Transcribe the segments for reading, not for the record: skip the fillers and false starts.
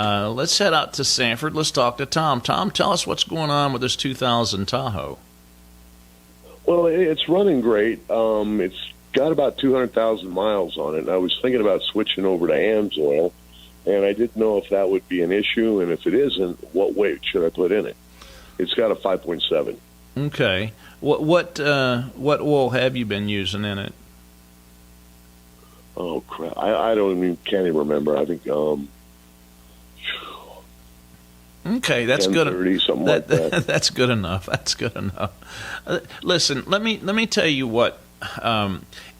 Let's head out to Sanford. Let's talk to Tom. Tom, tell us what's going on with this 2000 Tahoe. Well, it's running great. It's got about 200,000 miles on it. And I was thinking about switching over to AMSOIL, and I didn't know if that would be an issue, and if it isn't, what weight should I put in it? It's got a 5.7. Okay. What oil have you been using in it? Oh crap! Can't even remember. I think okay, that's 1030, good. Something like that. That's good enough. That's good enough. Listen, let me tell you what.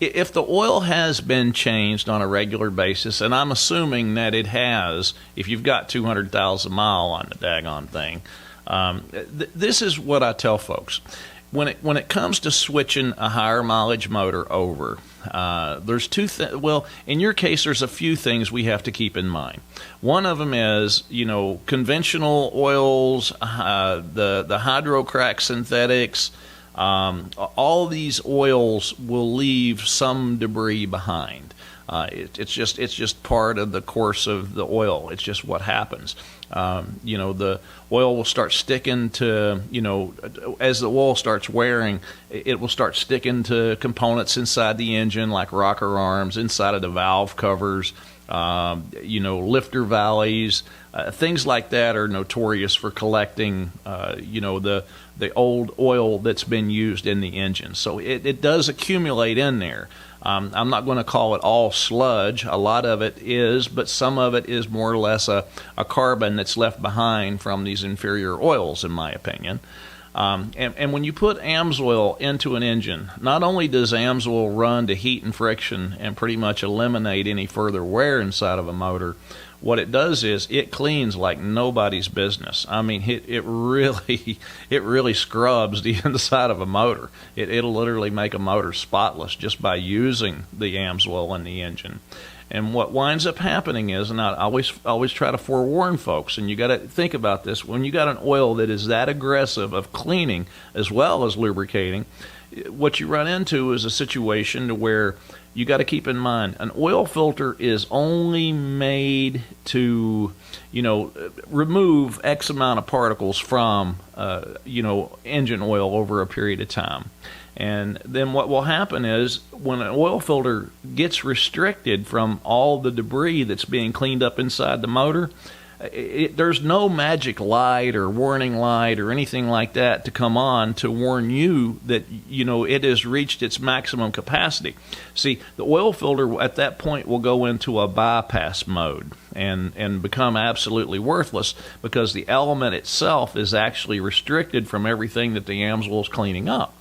If the oil has been changed on a regular basis, and I'm assuming that it has, if you've got 200,000 mile on the daggone thing, this is what I tell folks. When it comes to switching a higher mileage motor over, there's well, in your case, there's a few things we have to keep in mind. One of them is, conventional oils, the hydrocrack synthetics. All these oils will leave some debris behind. It's just part of the course of the oil. It's just what happens. The oil will start sticking to, as the oil starts wearing, it will start sticking to components inside the engine, like rocker arms, inside of the valve covers, lifter valleys, things like that are notorious for collecting, the old oil that's been used in the engine. So it does accumulate in there. I'm not going to call it all sludge. A lot of it is, but some of it is more or less a carbon that's left behind from these inferior oils, in my opinion. And when you put AMSOIL into an engine, not only does AMSOIL run to heat and friction and pretty much eliminate any further wear inside of a motor, what it does is it cleans like nobody's business. I mean, it really scrubs the inside of a motor. It'll literally make a motor spotless just by using the AMSOIL in the engine. And what winds up happening is, and I always try to forewarn folks, and you got to think about this, when you got an oil that is that aggressive of cleaning as well as lubricating, what you run into is a situation to where you got to keep in mind an oil filter is only made to, remove X amount of particles from, engine oil over a period of time. And then what will happen is when an oil filter gets restricted from all the debris that's being cleaned up inside the motor, there's no magic light or warning light or anything like that to come on to warn you that, it has reached its maximum capacity. See, the oil filter at that point will go into a bypass mode and become absolutely worthless because the element itself is actually restricted from everything that the AMSOIL is cleaning up.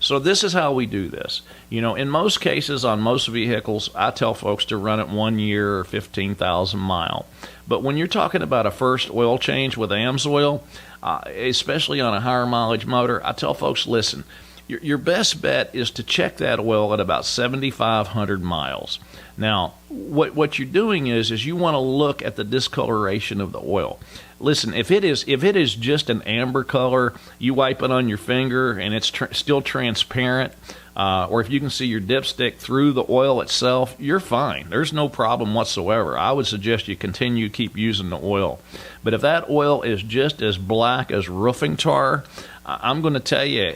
So this is how we do this. In most cases on most vehicles, I tell folks to run it 1 year or 15,000 mile. But when you're talking about a first oil change with AMSOIL, especially on a higher mileage motor, I tell folks, listen, your best bet is to check that oil at about 7,500 miles. Now, what you're doing is you want to look at the discoloration of the oil. Listen, if it is just an amber color, you wipe it on your finger and it's still transparent, or if you can see your dipstick through the oil itself, you're fine. There's no problem whatsoever. I would suggest you keep using the oil. But if that oil is just as black as roofing tar, I'm going to tell you,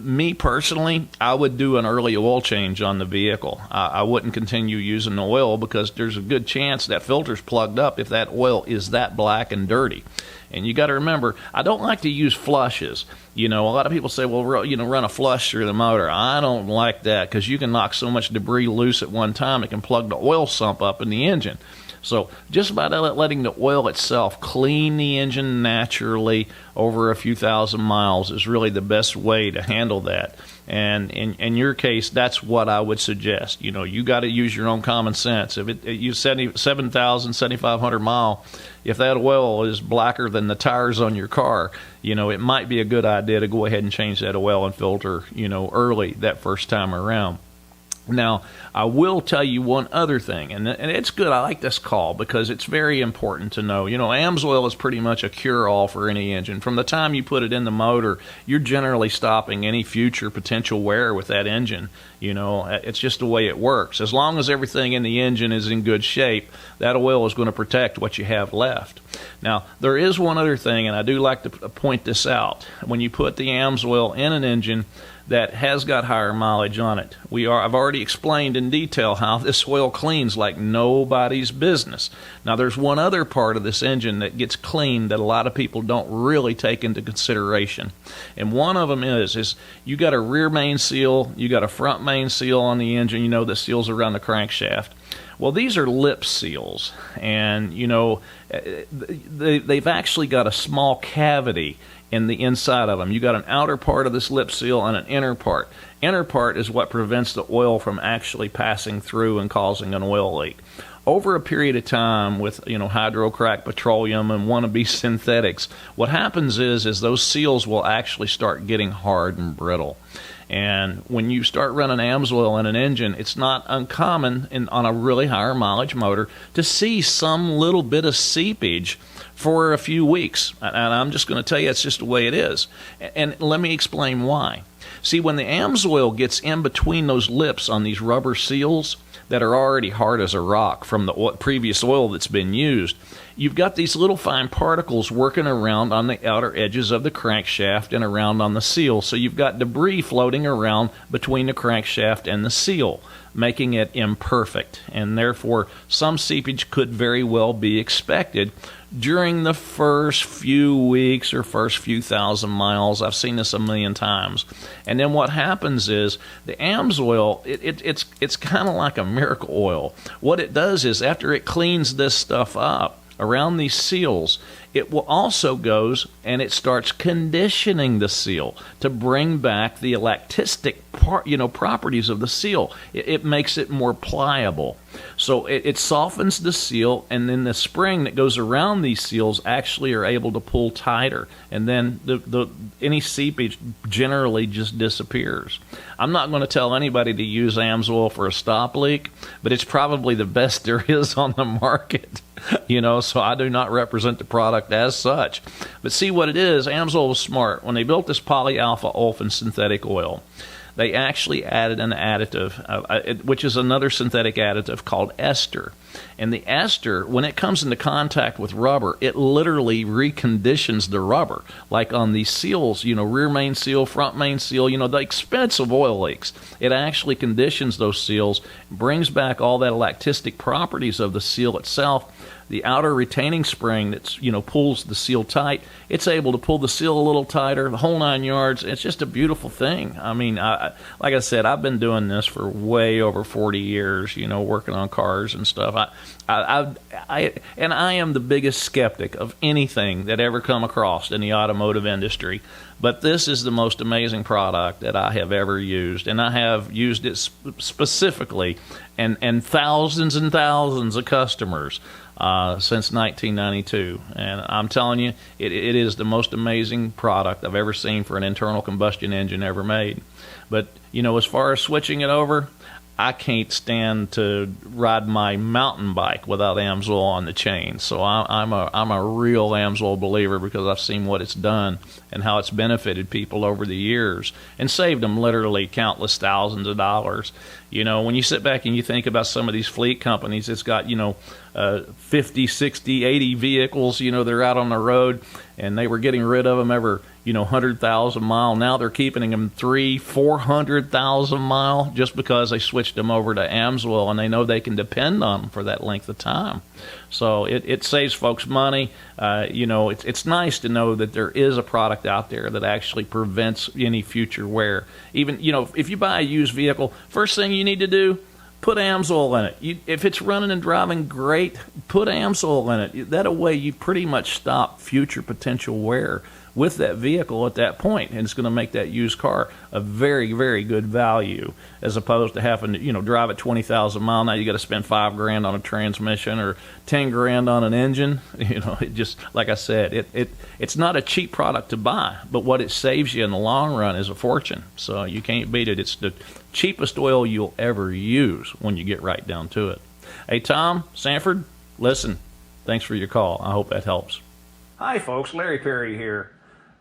me personally, I would do an early oil change on the vehicle. I wouldn't continue using the oil because there's a good chance that filter's plugged up if that oil is that black and dirty. And you got to remember, I don't like to use flushes. A lot of people say, well, run a flush through the motor. I don't like that because you can knock so much debris loose at one time it can plug the oil sump up in the engine. So just by letting the oil itself clean the engine naturally over a few thousand miles is really the best way to handle that. And in your case, that's what I would suggest. You got to use your own common sense. If you 7,500 mile, if that oil is blacker than the tires on your car, it might be a good idea to go ahead and change that oil and filter, early that first time around. Now, I will tell you one other thing, and it's good. I like this call because it's very important to know. AMSOIL is pretty much a cure-all for any engine. From the time you put it in the motor, you're generally stopping any future potential wear with that engine. It's just the way it works. As long as everything in the engine is in good shape, that oil is going to protect what you have left. Now, there is one other thing, and I do like to point this out. When you put the AMSOIL in an engine that has got higher mileage on it, I've already explained in detail how this oil cleans like nobody's business. Now, there's one other part of this engine that gets cleaned that a lot of people don't really take into consideration. And one of them is you got a rear main seal, you got a front main seal on the engine, you know, that seals around the crankshaft. Well, these are lip seals, and you know they've actually got a small cavity in the inside of them. You got an outer part of this lip seal and an inner part. Inner part is what prevents the oil from actually passing through and causing an oil leak. Over a period of time with, you know, hydrocracked petroleum and wannabe synthetics, what happens is those seals will actually start getting hard and brittle. And when you start running AMSOIL in an engine, it's not uncommon on a really higher mileage motor to see some little bit of seepage for a few weeks. And I'm just going to tell you, it's just the way it is. And let me explain why. See, when the AMSOIL gets in between those lips on these rubber seals that are already hard as a rock from the previous oil that's been used, you've got these little fine particles working around on the outer edges of the crankshaft and around on the seal. So you've got debris floating around between the crankshaft and the seal, making it imperfect. And therefore, some seepage could very well be expected during the first few weeks or first few thousand miles. I've seen this a million times. And then what happens is the AMSOIL, it's kind of like a miracle oil. What it does is after it cleans this stuff up around these seals, it will also goes and it starts conditioning the seal to bring back the elastic properties of the seal. It makes it more pliable. So it softens the seal, and then the spring that goes around these seals actually are able to pull tighter, and then any seepage generally just disappears. I'm not going to tell anybody to use AMSOIL for a stop leak, but it's probably the best there is on the market. You know, so I do not represent the product as such. But see what it is, AMSOIL was smart. When they built this polyalpha olefin synthetic oil, they actually added an additive, which is another synthetic additive called ester. And the ester, when it comes into contact with rubber, it literally reconditions the rubber. Like on these seals, you know, rear main seal, front main seal, you know, the expensive oil leaks. It actually conditions those seals, brings back all that elastic properties of the seal itself. The outer retaining spring that's, you know, pulls the seal tight, it's able to pull the seal a little tighter, the whole 9 yards. It's just a beautiful thing. I mean, like I said, I've been doing this for way over 40 years, you know, working on cars and stuff. I am the biggest skeptic of anything that ever come across in the automotive industry. But this is the most amazing product that I have ever used, and I have used it specifically and thousands of customers since 1992. And I'm telling you, it is the most amazing product I've ever seen for an internal combustion engine ever made. But, you know, as far as switching it over, I can't stand to ride my mountain bike without AMSOIL on the chain. So I'm a real AMSOIL believer because I've seen what it's done and how it's benefited people over the years and saved them literally countless thousands of dollars. You know, when you sit back and you think about some of these fleet companies, it's got, you know, 50, 60, 80 vehicles, you know, they're out on the road, and they were getting rid of them every, you know, 100,000 mile. Now they're keeping them 300,000-400,000 mile just because they switched them over to AMSOIL, and they know they can depend on them for that length of time. So it saves folks money. You know, it's nice to know that there is a product out there that actually prevents any future wear. Even, you know, if you buy a used vehicle, first thing you need to do, put AMSOIL in it. If it's running and driving great, put AMSOIL in it. That way you pretty much stop future potential wear with that vehicle at that point, and it's going to make that used car a very, very good value, as opposed to having to, you know, drive at 20,000 miles. Now you got to spend $5,000 on a transmission or $10,000 on an engine. You know, it just, like I said, it's not a cheap product to buy, but what it saves you in the long run is a fortune. So you can't beat it. It's the cheapest oil you'll ever use when you get right down to it. Hey, Tom Sanford, listen, thanks for your call. I hope that helps. Hi, folks. Larry Perry here.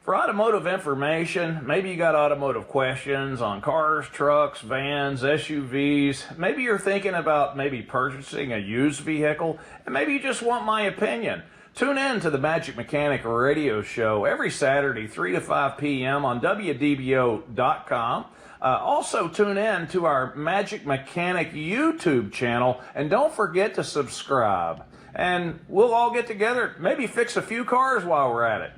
For automotive information, maybe you got automotive questions on cars, trucks, vans, SUVs. Maybe you're thinking about maybe purchasing a used vehicle, and maybe you just want my opinion. Tune in to the Magic Mechanic radio show every Saturday, 3 to 5 p.m. on WDBO.com. Also, tune in to our Magic Mechanic YouTube channel, and don't forget to subscribe. And we'll all get together, maybe fix a few cars while we're at it.